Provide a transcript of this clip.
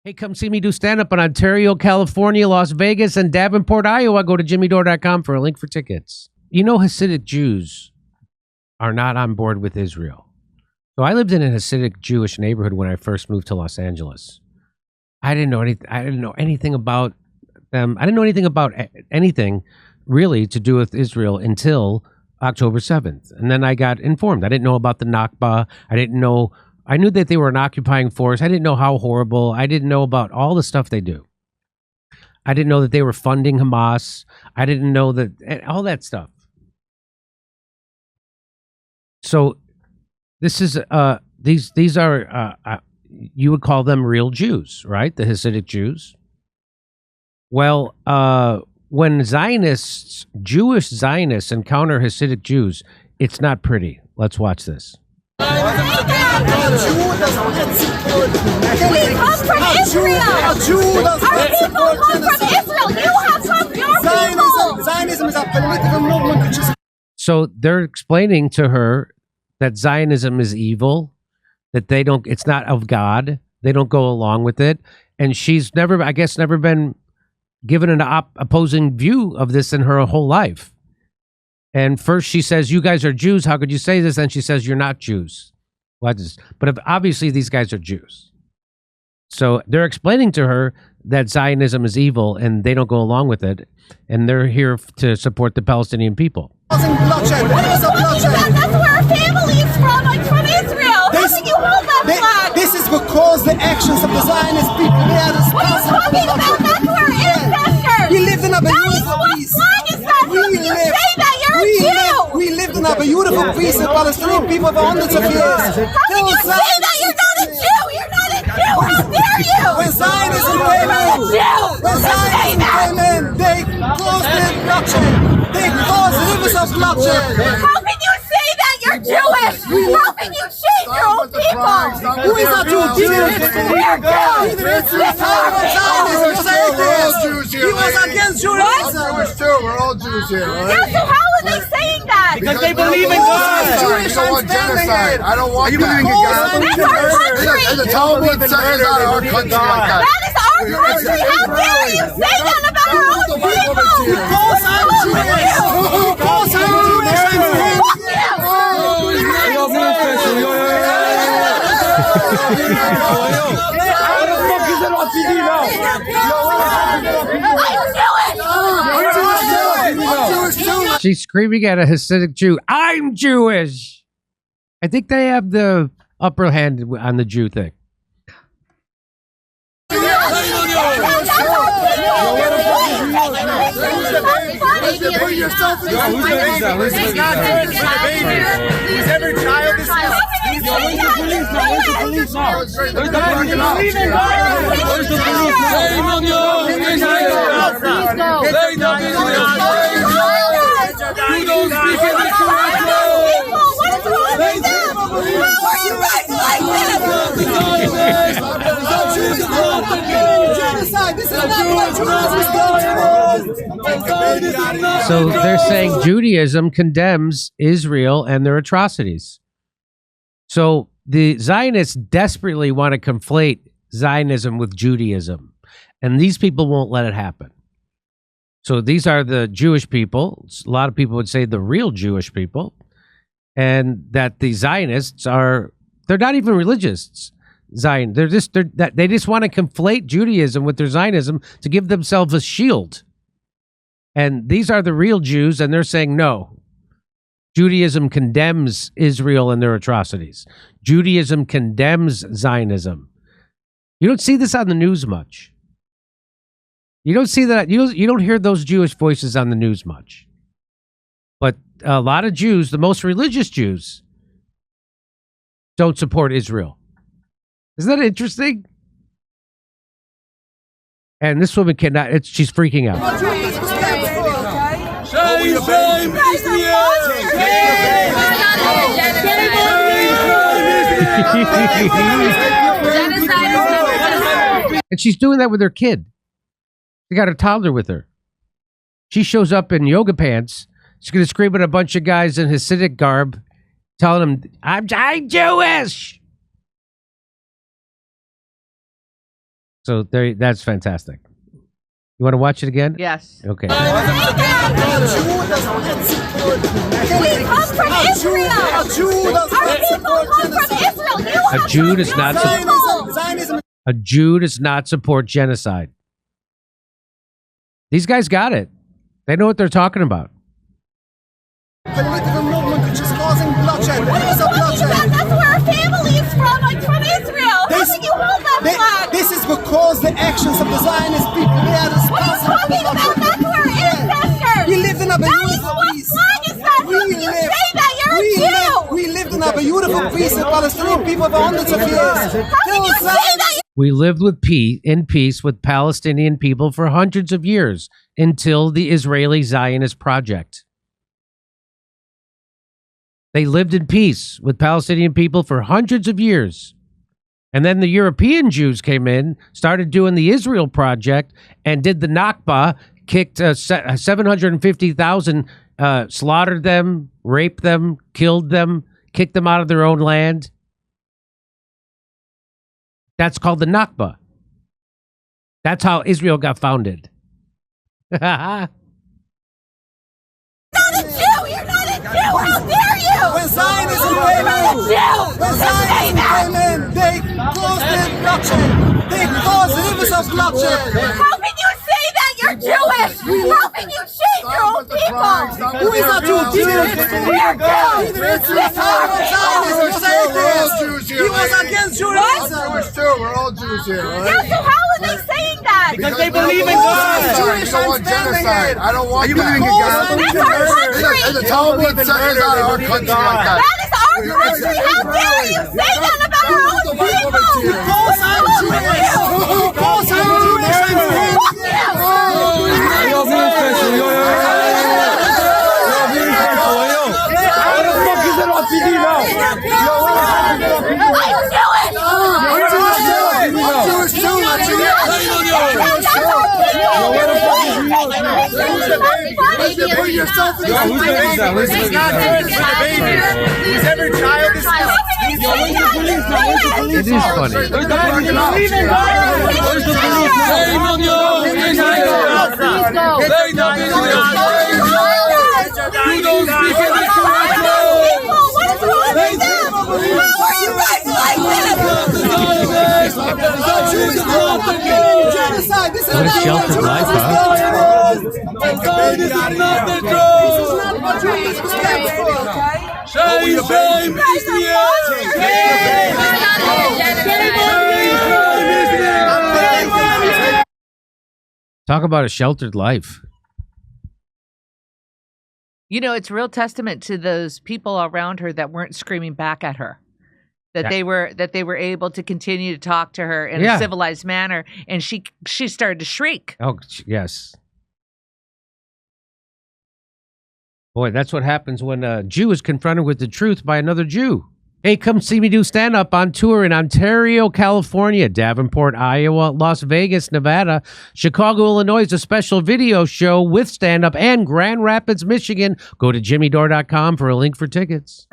Hey, come see me do stand-up in Ontario, California, Las Vegas, and Davenport, Iowa. Go to jimmydore.com for a link for tickets. You know, Hasidic Jews are not on board with Israel. So I lived in a Hasidic Jewish neighborhood when I first moved to Los Angeles. I didn't know anything about them. I didn't know anything about anything really to do with Israel until October 7th. And then I got informed. I didn't know about the Nakba. I knew that they were an occupying force. I didn't know how horrible. I didn't know about all the stuff they do. I didn't know that they were funding Hamas. I didn't know that all that stuff. So this is these are you would call them real Jews, right? The Hasidic Jews. Well, when Zionists, Jewish Zionists, encounter Hasidic Jews, it's not pretty. Let's watch this. We come from Israel. Our people come from Israel. You have come your people. Zionism is a political movement which is... So they're explaining to her that Zionism is evil, that it's not of God. They don't go along with it. And she's never been given an opposing view of this in her whole life. And first she says, you guys are Jews. How could you say this? Then she says, you're not Jews. But obviously these guys are Jews. So they're explaining to her that Zionism is evil and they don't go along with it. And they're here to support the Palestinian people. What are you talking about? That's where our family is from. I'm from Israel. How can you hold that flag? This is because the actions of the Zionist people, they are responsible. What are you talking about? That's where our ancestors. We lived in a beautiful What peace. flag is that? How can you say that? You're a Jew. We lived in a beautiful peace with Palestinian people for hundreds of years. How can you say that? You're not a Jew. You're not a Jew. How dare you? When Zionism came in, they caused the bloodshed. They caused rivers of bloodshed. How can you say that? You're Jewish. How can you shame your own people? Who is a Jew? We're Jews. He was against Judaism. Jewish too. We're all Jews here, right? Yeah, so how are they saying that? Because they believe in God. You don't want genocide. I don't want that. That's our country. And the Talmud says it's not our country like that. That is our country. How dare you say that about our own people? Because I'm Jewish. Because I'm Jewish. She's screaming at a Hasidic Jew, I'm Jewish. I think they have the upper hand on the Jew thing. So they're saying Judaism condemns Israel and their atrocities. So the Zionists desperately want to conflate Zionism with Judaism, and these people won't let it happen. So these are the Jewish people. A lot of people would say the real Jewish people, and that the Zionists they're not even religious. They just want to conflate Judaism with their Zionism to give themselves a shield. And these are the real Jews, and they're saying, no, Judaism condemns Israel and their atrocities. Judaism condemns Zionism. You don't see this on the news much. You don't see that. You don't hear those Jewish voices on the news much. But a lot of Jews, the most religious Jews, don't support Israel. Isn't that interesting? And this woman cannot, she's freaking out. And she's doing that with her kid. She got her toddler with her. She shows up in yoga pants. She's going to scream at a bunch of guys in Hasidic garb, telling them, I'm Jewish. So there, that's fantastic. You want to watch it again? Yes. Okay. We come from Israel. Our people come from Israel. A Jew does not Zionism. A Jew does not support genocide. These guys got it. They know what they're talking about. Political movement which is causing bloodshed. Rivers of bloodshed. That's where our family is from. I'm from Israel. How can you hold that flag? This is because the actions of the Zionist people, they are What are you responsible for talking about? bloodshed. That's where our ancestors. We lived in a beautiful What peace. flag is that? How can you say that? You're a Jew. We lived in a beautiful peace with Palestinian people for hundreds of years. How can you say that? We lived with in peace with Palestinian people for hundreds of years until the Israeli Zionist project. They lived in peace with Palestinian people for hundreds of years. And then the European Jews came in, started doing the Israel project, and did the Nakba, kicked 750,000, slaughtered them, raped them, killed them, kicked them out of their own land. That's called the Nakba. That's how Israel got founded. You're not a Jew. You're not a Jew. How dare you? When Zionism You're came not a in, Jew. when Zionism came in, they caused the bloodshed. They caused rivers of bloodshed. How can you say that? You're Jewish. How can you shame your own people? Who is a Jew? We're Jews. We're all Jews here. He was against We're Judaism. Jewish too. We're all Jews here, all Yeah, right? so how are they saying that? Because they believe in God. You don't want genocide. I don't want that. That's our country. And the Talmud says out of our country like that. That is our country. How dare you say that about our own people? Because I'm Jewish. Because I'm Jewish. It is funny. What a sheltered life, huh? Talk about a sheltered life. You know, it's a real testament to those people around her that weren't screaming back at her. That they were able to continue to talk to her in a civilized manner, and she started to shriek. Oh, yes. Boy, that's what happens when a Jew is confronted with the truth by another Jew. Hey, come see me do stand-up on tour in Ontario, California, Davenport, Iowa, Las Vegas, Nevada, Chicago, Illinois, a special video show with stand-up, and Grand Rapids, Michigan. Go to jimmydore.com for a link for tickets.